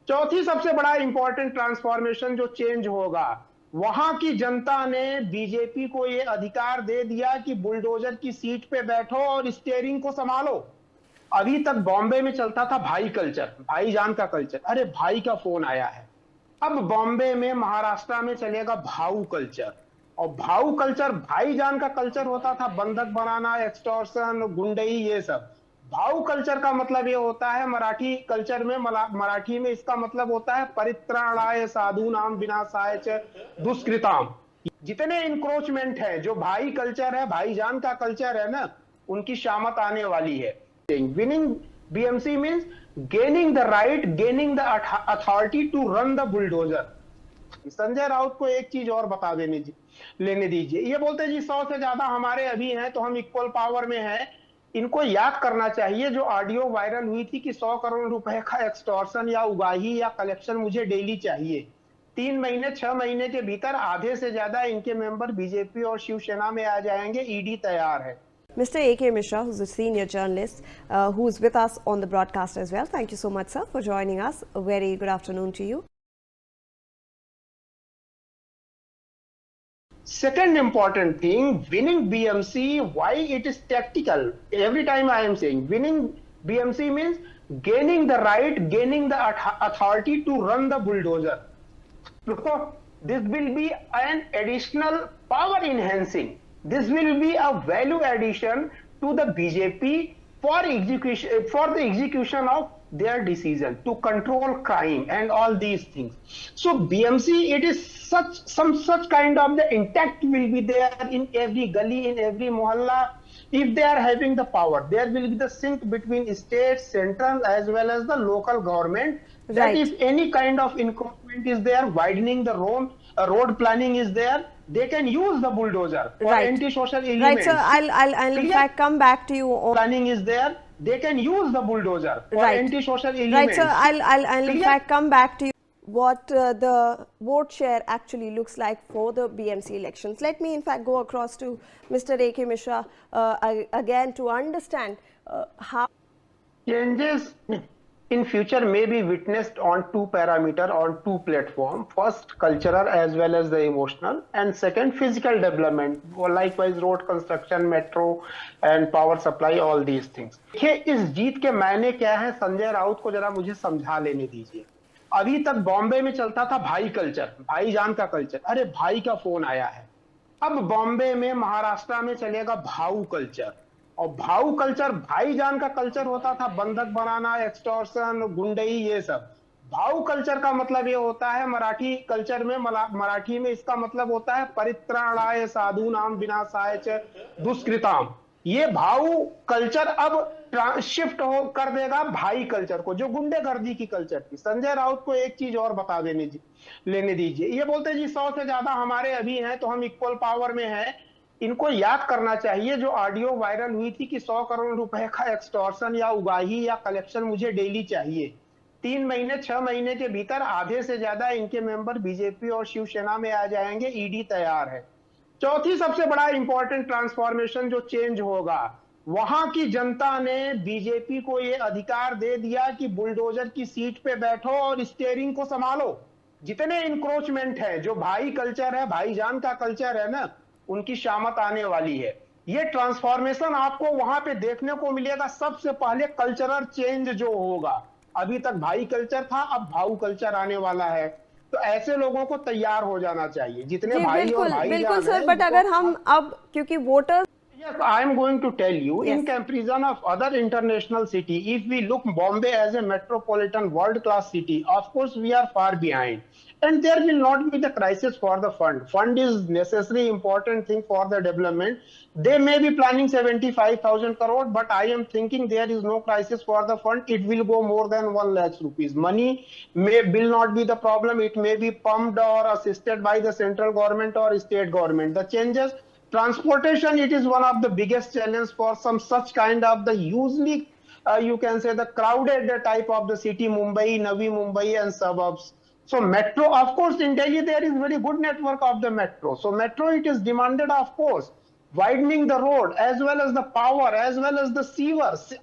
चौथी सबसे बड़ा इंपॉर्टेंट ट्रांसफॉर्मेशन जो चेंज होगा, वहां की जनता ने बीजेपी को ये अधिकार दे दिया कि बुलडोजर की सीट पे बैठो और स्टीयरिंग को संभालो। अभी तक बॉम्बे में चलता था भाई कल्चर, भाईजान का कल्चर, अरे भाई का फोन आया है। अब बॉम्बे में, महाराष्ट्र में चलेगा भाऊ कल्चर। और भाऊ कल्चर भाईजान का कल्चर होता था, बंधक बनाना, एक्सटॉर्शन, गुंडई, ये सब। भाऊ कल्चर का मतलब ये होता है, मराठी कल्चर में, मराठी में इसका मतलब होता है परित्राणाय साधूनाम विनाशाय च दुष्कृताम। जितने इंक्रोचमेंट है, जो भाई कल्चर है, भाईजान का कल्चर है ना, उनकी शामत आने वाली है। Winning BMC means gaining the right, gaining the authority to run the bulldozer. Sanjay Raut को एक चीज और बता लेने दीजिए। ये बोलते जी 100 से ज्यादा हमारे अभी हैं तो हम इक्वल पावर में हैं। इनको याद करना चाहिए जो ऑडियो वायरल हुई थी कि 100 करोड़ रुपए का एक्सटॉर्शन या उगाही या कलेक्शन मुझे डेली चाहिए। 3 महीने 6 महीने के भीतर आधे से ज्यादा इनके मेंबर बीजेपी और शिवसेना में आ जाएंगे। ईडी तैयार है। Mr. A.K. Mishra, who's a senior journalist, who's with us on the broadcast as well. Thank you so much, sir, for joining us. A very good afternoon to you. Second important thing, winning BMC, why it is tactical. Every time I am saying winning BMC means gaining the right, gaining the authority to run the bulldozer. So this will be an additional power enhancing. This will be a value addition to the BJP for the execution of their decision to control crime and all these things. So BMC, it is such kind of the intact will be there in every gully, in every mohalla. If they are having the power, there will be the sync between state, central, as well as the local government. That Right. if any kind of encroachment is there, widening the road planning is there, they can use the bulldozer for Right. anti-social elements. Right, sir. I'll in fact come back to you on Planning is there, they can use the bulldozer for Right. anti-social elements. Right, sir. I'll in fact come back to you. What the vote share actually looks like for the BMC elections. Let me in fact go across to Mr. A.K. Mishra again to understand how Changes in future may be witnessed on 2 parameter, on 2 platform. First, cultural as well as the emotional, and second, physical development, likewise road construction, metro and power supply, all these things. देखिए इस जीत के मायने क्या है, संजय राउत को जरा मुझे समझा लेने दीजिए। अभी तक बॉम्बे में चलता था भाई कल्चर, भाईजान का कल्चर, अरे भाई का फोन आया है। अब बॉम्बे में, महाराष्ट्र में चलेगा भाऊ कल्चर। और भाऊ कल्चर भाईजान का कल्चर होता था, बंधक बनाना, एक्सटॉर्शन, गुंडई, ये सब। भाऊ कल्चर का मतलब ये होता है, मराठी कल्चर में, मराठी में इसका मतलब होता है परित्राणाय साधूनाम विनाशाय च दुष्कृताम। ये भाऊ कल्चर अब शिफ्ट कर देगा भाई कल्चर को, जो गुंडेगर्दी की कल्चर थी। संजय राउत को एक चीज और बता लेने दीजिए। ये बोलते जी 100 से ज्यादा हमारे अभी हैं तो हम इक्वल पावर में हैं। इनको याद करना चाहिए जो ऑडियो वायरल हुई थी कि 100 करोड़ रुपए का एक्सटॉर्शन या उगाही या कलेक्शन मुझे डेली चाहिए। 3 महीने 6 महीने के भीतर आधे से ज्यादा इनके मेंबर बीजेपी और शिवसेना में आ जाएंगे। ईडी तैयार है। चौथी सबसे बड़ा इंपॉर्टेंट ट्रांसफॉर्मेशन जो चेंज होगा, वहां की जनता ने बीजेपी को यह अधिकार दे दिया कि बुलडोजर की सीट पे बैठो और स्टीयरिंग को संभालो। जितने इंक्रोचमेंट है, जो भाई कल्चर है, भाईजान का कल्चर है ना, उनकी शामत आने वाली है। ये ट्रांसफॉर्मेशन आपको वहां पे देखने को मिलेगा। सबसे पहले कल्चरल चेंज जो होगा, अभी तक भाई कल्चर था, अब भाऊ कल्चर आने वाला है। तो ऐसे लोगों को तैयार हो जाना चाहिए, जितने भाई और भाई बिल्कुल सर। बट अगर हम अब क्योंकि voters Yes, I am going to tell you, Yes. in comparison of other international city, if we look Bombay as a metropolitan world-class city, of course we are far behind. And there will not be the crisis for the fund. Fund is necessary, important thing for the development. They may be planning 75,000 crore, but I am thinking there is no crisis for the fund. It will go more than 1 lakh rupees. Money will not be the problem. It may be pumped or assisted by the central government or state government. The changes, transportation, it is one of the biggest challenge for some such kind of the usually you can say the crowded type of the city, Mumbai, Navi Mumbai and suburbs. So metro, of course in Delhi there is very good network of the metro. So metro it is demanded, of course, widening the road, as well as the power, as well as the sewers.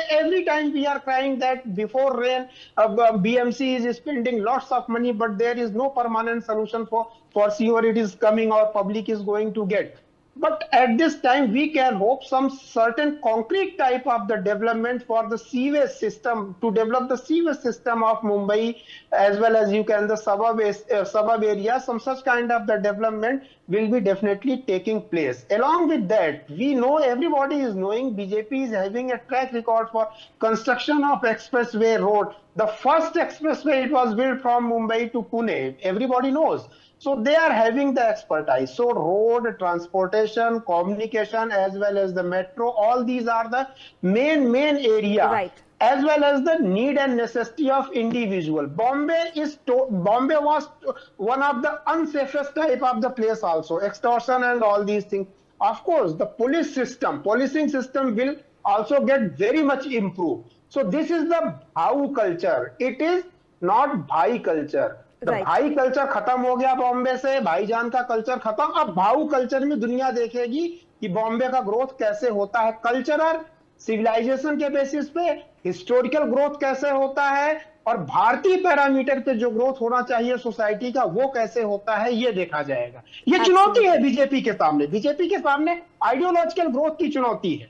Every time we are crying that before rain, BMC is spending lots of money, but there is no permanent solution for sewer it is coming or public is going to get. But at this time, we can hope some certain concrete type of the development for the sewage system, to develop the sewage system of Mumbai, as well as you can the suburb area. Some such kind of the development will be definitely taking place. Along with that, we know, everybody is knowing, BJP is having a track record for construction of expressway road. The first expressway, it was built from Mumbai to Pune. Everybody knows. So they are having the expertise. So road, transportation, communication, as well as the metro, all these are the main area. Right. As well as the need and necessity of individual. Bombay was one of the unsafest type of the place also. Extortion and all these things. Of course, the policing system will also get very much improved. So this is the Bhau culture. It is not Bhai culture. भाई culture खत्म हो गया बॉम्बे से, भाईजान का culture खत्म. अब भाऊ कल्चर में दुनिया देखेगी कि बॉम्बे का ग्रोथ कैसे होता है, कल्चरल सिविलाइजेशन के बेसिस पे, हिस्टोरिकल ग्रोथ कैसे होता है, और भारतीय पैरामीटर पे जो ग्रोथ होना चाहिए सोसाइटी का, वो कैसे होता है, ये देखा जाएगा. ये चुनौती है बीजेपी के सामने. बीजेपी के सामने आइडियोलॉजिकल ग्रोथ की चुनौती है.